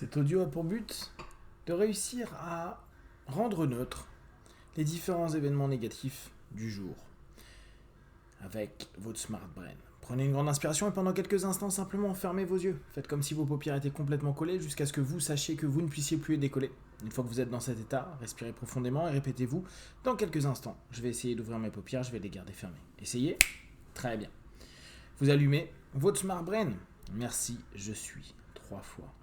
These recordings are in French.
Cet audio a pour but de réussir à rendre neutre les différents événements négatifs du jour avec votre Smart Brain. Prenez une grande inspiration et pendant quelques instants, simplement fermez vos yeux. Faites comme si vos paupières étaient complètement collées jusqu'à ce que vous sachiez que vous ne puissiez plus les décoller. Une fois que vous êtes dans cet état, respirez profondément et répétez-vous dans quelques instants. Je vais essayer d'ouvrir mes paupières, je vais les garder fermées. Essayez. Très bien. Vous allumez votre Smart Brain. Merci, je suis 3 fois.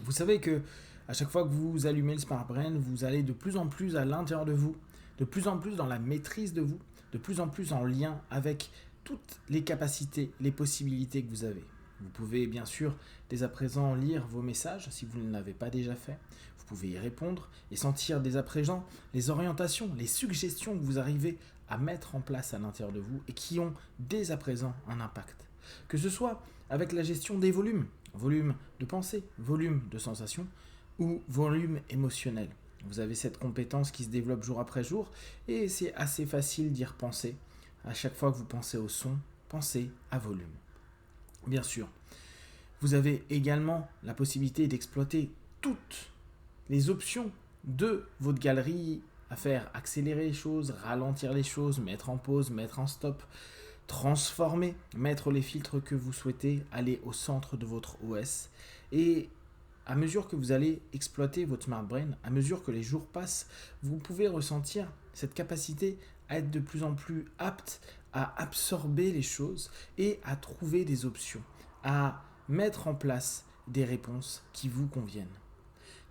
Vous savez que à chaque fois que vous allumez le Smart Brain, vous allez de plus en plus à l'intérieur de vous, de plus en plus dans la maîtrise de vous, de plus en plus en lien avec toutes les capacités, les possibilités que vous avez. Vous pouvez bien sûr dès à présent lire vos messages si vous ne l'avez pas déjà fait. Vous pouvez y répondre et sentir dès à présent les orientations, les suggestions que vous arrivez à mettre en place à l'intérieur de vous et qui ont dès à présent un impact. Que ce soit avec la gestion des volumes, volume de pensée, volume de sensations ou volume émotionnel. Vous avez cette compétence qui se développe jour après jour et c'est assez facile d'y repenser. À chaque fois que vous pensez au son, pensez à volume. Bien sûr, vous avez également la possibilité d'exploiter toutes les options de votre galerie à faire accélérer les choses, ralentir les choses, mettre en pause, mettre en stop, transformer, mettre les filtres que vous souhaitez, aller au centre de votre OS. Et à mesure que vous allez exploiter votre Smart Brain, à mesure que les jours passent, vous pouvez ressentir cette capacité à être de plus en plus apte à absorber les choses et à trouver des options, à mettre en place des réponses qui vous conviennent.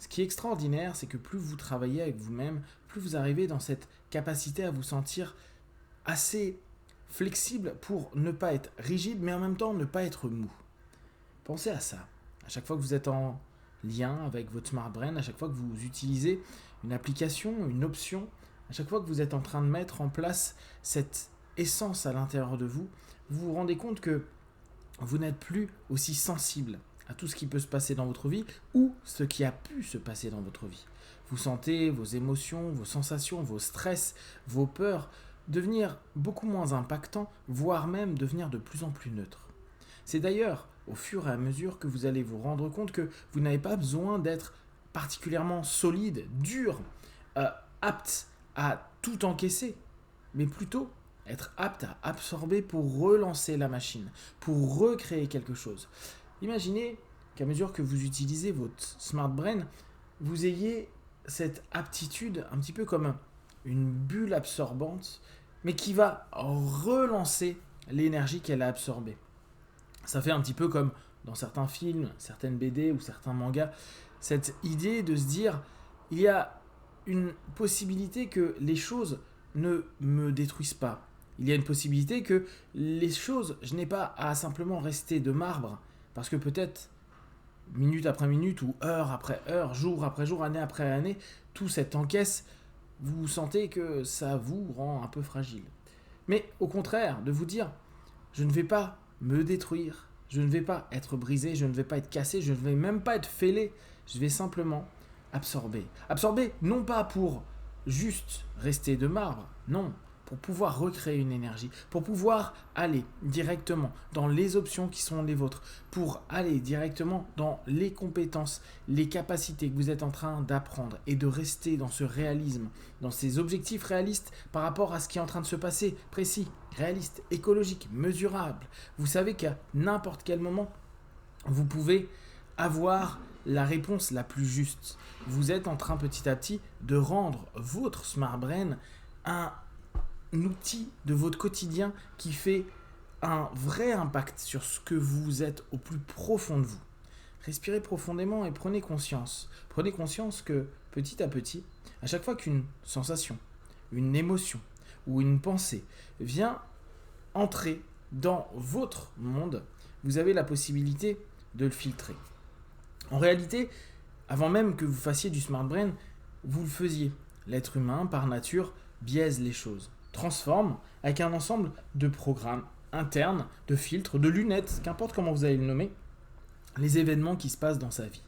Ce qui est extraordinaire, c'est que plus vous travaillez avec vous-même, plus vous arrivez dans cette capacité à vous sentir assez flexible pour ne pas être rigide, mais en même temps ne pas être mou. Pensez à ça. À chaque fois que vous êtes en lien avec votre Smart Brain, à chaque fois que vous utilisez une application, une option, à chaque fois que vous êtes en train de mettre en place cette essence à l'intérieur de vous, vous vous rendez compte que vous n'êtes plus aussi sensible à tout ce qui peut se passer dans votre vie ou ce qui a pu se passer dans votre vie. Vous sentez vos émotions, vos sensations, vos stress, vos peurs devenir beaucoup moins impactants, voire même devenir de plus en plus neutres. C'est d'ailleurs au fur et à mesure que vous allez vous rendre compte que vous n'avez pas besoin d'être particulièrement solide, dur, apte à tout encaisser, mais plutôt être apte à absorber pour relancer la machine, pour recréer quelque chose. Imaginez qu'à mesure que vous utilisez votre Smart Brain, vous ayez cette aptitude un petit peu comme une bulle absorbante, mais qui va relancer l'énergie qu'elle a absorbée. Ça fait un petit peu comme dans certains films, certaines BD ou certains mangas, cette idée de se dire, il y a une possibilité que les choses ne me détruisent pas. Il y a une possibilité que les choses, je n'ai pas à simplement rester de marbre, parce que peut-être minute après minute ou heure après heure, jour après jour, année après année, tout cette encaisse, vous sentez que ça vous rend un peu fragile. Mais au contraire, de vous dire, je ne vais pas me détruire, je ne vais pas être brisé, je ne vais pas être cassé, je ne vais même pas être fêlé, je vais simplement absorber. Absorber non pas pour juste rester de marbre, non, pour pouvoir recréer une énergie, pour pouvoir aller directement dans les options qui sont les vôtres, pour aller directement dans les compétences, les capacités que vous êtes en train d'apprendre et de rester dans ce réalisme, dans ces objectifs réalistes par rapport à ce qui est en train de se passer, précis, réaliste, écologique, mesurable. Vous savez qu'à n'importe quel moment, vous pouvez avoir la réponse la plus juste. Vous êtes en train petit à petit de rendre votre Smart Brain un outil de votre quotidien qui fait un vrai impact sur ce que vous êtes au plus profond de vous. Respirez profondément et prenez conscience. Prenez conscience que petit à petit, à chaque fois qu'une sensation, une émotion ou une pensée vient entrer dans votre monde, vous avez la possibilité de le filtrer. En réalité, avant même que vous fassiez du Smart Brain, vous le faisiez. L'être humain, par nature, biaise les choses, transforme avec un ensemble de programmes internes, de filtres, de lunettes, qu'importe comment vous allez le nommer, les événements qui se passent dans sa vie.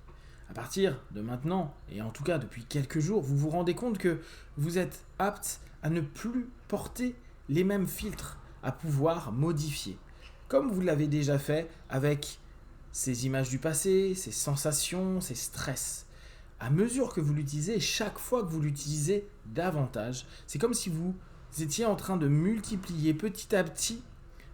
À partir de maintenant, et en tout cas depuis quelques jours, vous vous rendez compte que vous êtes apte à ne plus porter les mêmes filtres, à pouvoir modifier. Comme vous l'avez déjà fait avec ces images du passé, ces sensations, ces stress. À mesure que vous l'utilisez, chaque fois que vous l'utilisez davantage, c'est comme si vous étiez en train de multiplier petit à petit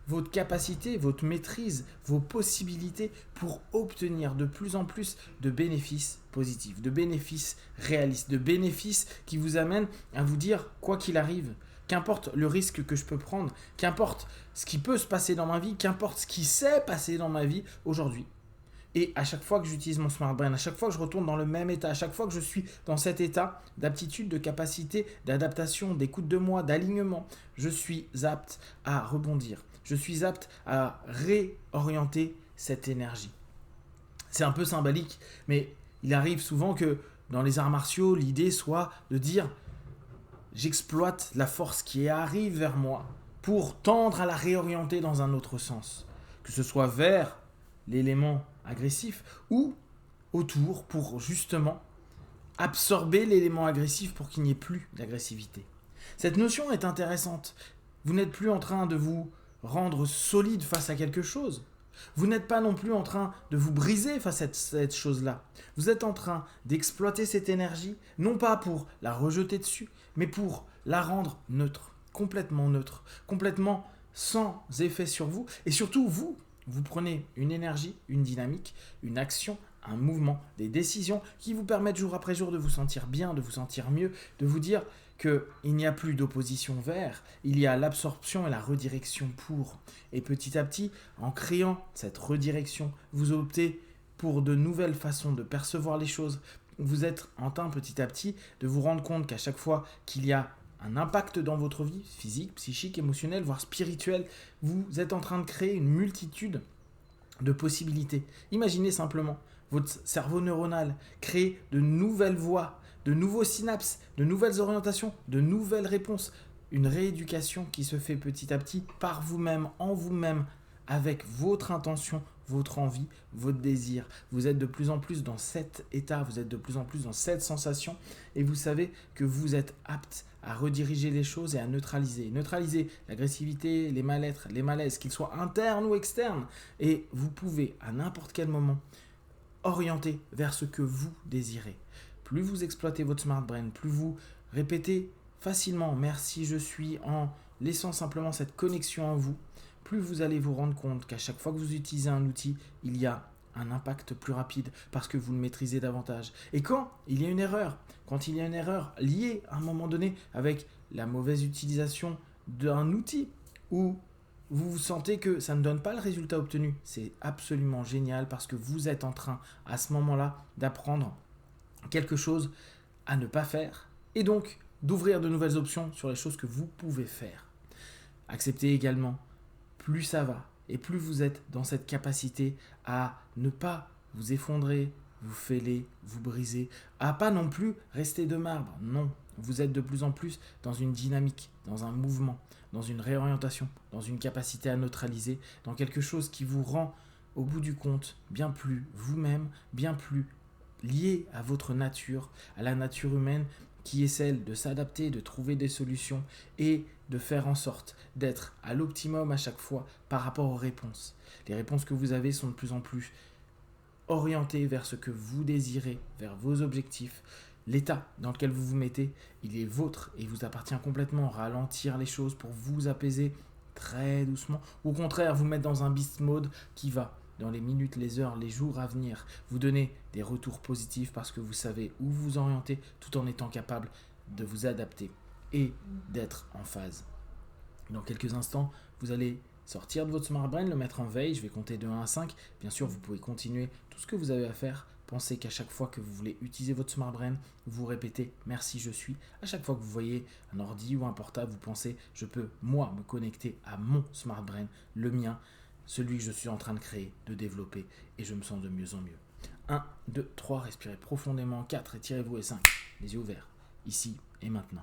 votre capacité, votre maîtrise, vos possibilités pour obtenir de plus en plus de bénéfices positifs, de bénéfices réalistes, de bénéfices qui vous amènent à vous dire, quoi qu'il arrive, qu'importe le risque que je peux prendre, qu'importe ce qui peut se passer dans ma vie, qu'importe ce qui s'est passé dans ma vie aujourd'hui. Et à chaque fois que j'utilise mon Smart Brain, à chaque fois que je retourne dans le même état, à chaque fois que je suis dans cet état d'aptitude, de capacité, d'adaptation, d'écoute de moi, d'alignement, je suis apte à rebondir. Je suis apte à réorienter cette énergie. C'est un peu symbolique, mais il arrive souvent que dans les arts martiaux, l'idée soit de dire j'exploite la force qui arrive vers moi pour tendre à la réorienter dans un autre sens. Que ce soit vers l'élément agressif ou autour pour justement absorber l'élément agressif pour qu'il n'y ait plus d'agressivité. Cette notion est intéressante. Vous n'êtes plus en train de vous rendre solide face à quelque chose. Vous n'êtes pas non plus en train de vous briser face à cette chose-là. Vous êtes en train d'exploiter cette énergie, non pas pour la rejeter dessus, mais pour la rendre neutre, complètement sans effet sur vous. Et surtout, vous prenez une énergie, une dynamique, une action, un mouvement, des décisions qui vous permettent jour après jour de vous sentir bien, de vous sentir mieux, de vous dire qu'il n'y a plus d'opposition vers, il y a l'absorption et la redirection pour. Et petit à petit, en créant cette redirection, vous optez pour de nouvelles façons de percevoir les choses. Vous êtes en train petit à petit de vous rendre compte qu'à chaque fois qu'il y a un impact dans votre vie, physique, psychique, émotionnelle, voire spirituelle, vous êtes en train de créer une multitude de possibilités. Imaginez simplement votre cerveau neuronal créer de nouvelles voies, de nouveaux synapses, de nouvelles orientations, de nouvelles réponses. Une rééducation qui se fait petit à petit par vous-même, en vous-même, avec votre intention, votre envie, votre désir. Vous êtes de plus en plus dans cet état, vous êtes de plus en plus dans cette sensation et vous savez que vous êtes apte à rediriger les choses et à neutraliser. Neutraliser l'agressivité, les mal-être, les malaises, qu'ils soient internes ou externes. Et vous pouvez à n'importe quel moment orienter vers ce que vous désirez. Plus vous exploitez votre Smart Brain, plus vous répétez facilement « merci, je suis » en laissant simplement cette connexion en vous, plus vous allez vous rendre compte qu'à chaque fois que vous utilisez un outil, il y a un impact plus rapide parce que vous le maîtrisez davantage. Et quand il y a une erreur, liée à un moment donné avec la mauvaise utilisation d'un outil ou vous sentez que ça ne donne pas le résultat obtenu, c'est absolument génial parce que vous êtes en train à ce moment-là d'apprendre quelque chose à ne pas faire et donc d'ouvrir de nouvelles options sur les choses que vous pouvez faire. Acceptez également, plus ça va et plus vous êtes dans cette capacité à ne pas vous effondrer, vous fêler, vous briser, à pas non plus rester de marbre. Non, vous êtes de plus en plus dans une dynamique, dans un mouvement, dans une réorientation, dans une capacité à neutraliser, dans quelque chose qui vous rend au bout du compte bien plus vous-même, bien plus lié à votre nature, à la nature humaine qui est celle de s'adapter, de trouver des solutions et de faire en sorte d'être à l'optimum à chaque fois par rapport aux réponses. Les réponses que vous avez sont de plus en plus orientées vers ce que vous désirez, vers vos objectifs. L'état dans lequel vous vous mettez, il est vôtre et il vous appartient complètement. Ralentir les choses pour vous apaiser très doucement. Au contraire, vous mettre dans un beast mode qui va, dans les minutes, les heures, les jours à venir, vous donner des retours positifs parce que vous savez où vous orienter tout en étant capable de vous adapter et d'être en phase. Dans quelques instants, vous allez sortir de votre Smart Brain, le mettre en veille. Je vais compter de 1 à 5. Bien sûr, vous pouvez continuer tout ce que vous avez à faire. Pensez qu'à chaque fois que vous voulez utiliser votre Smart Brain, vous répétez « merci, je suis ». À chaque fois que vous voyez un ordi ou un portable, vous pensez « je peux, moi, me connecter à mon Smart Brain, le mien ». Celui que je suis en train de créer, de développer, et je me sens de mieux en mieux. 1, 2, 3, respirez profondément. 4, étirez-vous et 5, les yeux ouverts, ici et maintenant.